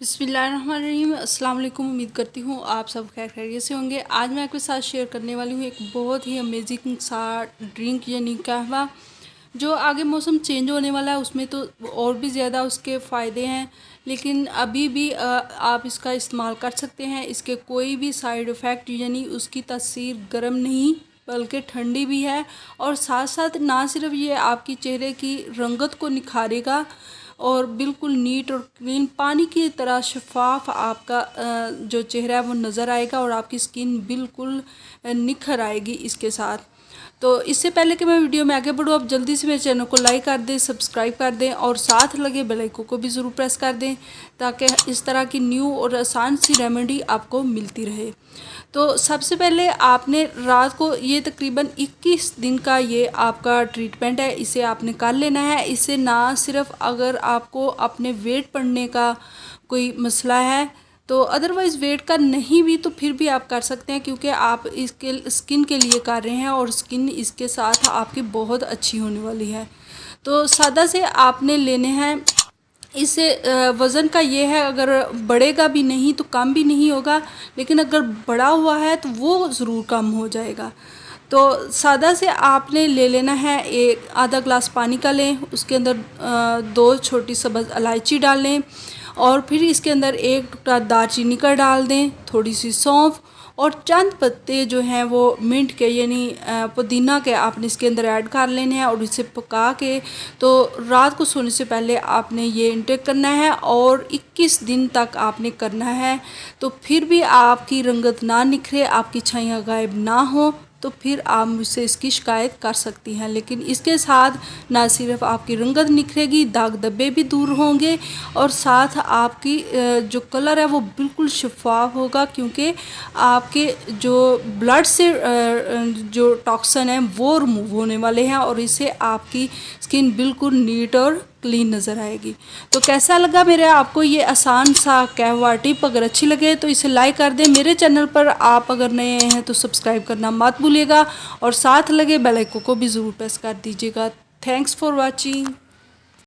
बिस्मिल्लाहिर्रहमानिर्रहीम। अस्सलाम वालेकुम। उम्मीद करती हूँ आप सब खैर खैरियत से होंगे। आज मैं आपके साथ शेयर करने वाली हूँ एक बहुत ही अमेजिंग सा ड्रिंक यानी कहवा, जो आगे मौसम चेंज होने वाला है उसमें तो और भी ज़्यादा उसके फ़ायदे हैं, लेकिन अभी भी आप इसका इस्तेमाल कर सकते हैं। इसके कोई भी साइड इफ़ेक्ट यानी उसकी तासीर गर्म नहीं बल्कि ठंडी भी है, और साथ साथ ना सिर्फ ये आपकी चेहरे की रंगत को निखारेगा और बिल्कुल नीट और क्लीन पानी की तरह शफाफ आपका जो चेहरा है वो नज़र आएगा और आपकी स्किन बिल्कुल निखर आएगी इसके साथ। तो इससे पहले कि मैं वीडियो में आगे बढ़ूँ, आप जल्दी से मेरे चैनल को लाइक कर दें, सब्सक्राइब कर दें और साथ लगे बेल आइकन को भी ज़रूर प्रेस कर दें, ताकि इस तरह की न्यू और आसान सी रेमेडी आपको मिलती रहे। तो सबसे पहले आपने रात को, ये तकरीबन 21 दिन का ये आपका ट्रीटमेंट है, इसे आपने कर लेना है। इससे ना सिर्फ अगर आपको अपने वेट बढ़ने का कोई मसला है, तो अदरवाइज़ वेट का नहीं भी तो फिर भी आप कर सकते हैं, क्योंकि आप इसके स्किन के लिए कर रहे हैं और स्किन इसके साथ आपकी बहुत अच्छी होने वाली है। तो सादा से आपने लेने हैं। इससे वज़न का ये है, अगर बढ़ेगा भी नहीं तो कम भी नहीं होगा, लेकिन अगर बढ़ा हुआ है तो वो ज़रूर कम हो जाएगा। तो सादा से आपने ले लेना है, एक आधा ग्लास पानी का लें, उसके अंदर 2 छोटी सब्ज़ इलायची डाल लें और फिर इसके अंदर एक टुकड़ा दालचीनी का डाल दें, थोड़ी सी सौंफ और चंद पत्ते जो हैं वो मिंट के यानी पुदीना के आपने इसके अंदर ऐड कर लेने हैं और इसे पका के तो रात को सोने से पहले आपने ये इंटेक करना है और 21 दिन तक आपने करना है। तो फिर भी आपकी रंगत ना निखरे, आपकी छाइयाँ गायब ना हो, तो फिर आप मुझसे इसकी शिकायत कर सकती हैं। लेकिन इसके साथ ना सिर्फ आपकी रंगत निखरेगी, दाग धब्बे भी दूर होंगे और साथ आपकी जो कलर है वो बिल्कुल शफाफ होगा, क्योंकि आपके जो ब्लड से जो टॉक्सिन है वो रिमूव होने वाले हैं और इससे आपकी स्किन बिल्कुल नीट और क्लीन नज़र आएगी। तो कैसा लगा मेरे आपको ये आसान सा कहवा टिप? अगर अच्छी लगे तो इसे लाइक कर दें। मेरे चैनल पर आप अगर नए हैं तो सब्सक्राइब करना मत भूलिएगा और साथ लगे बेल आइकन को भी ज़रूर प्रेस कर दीजिएगा। Thanks for watching.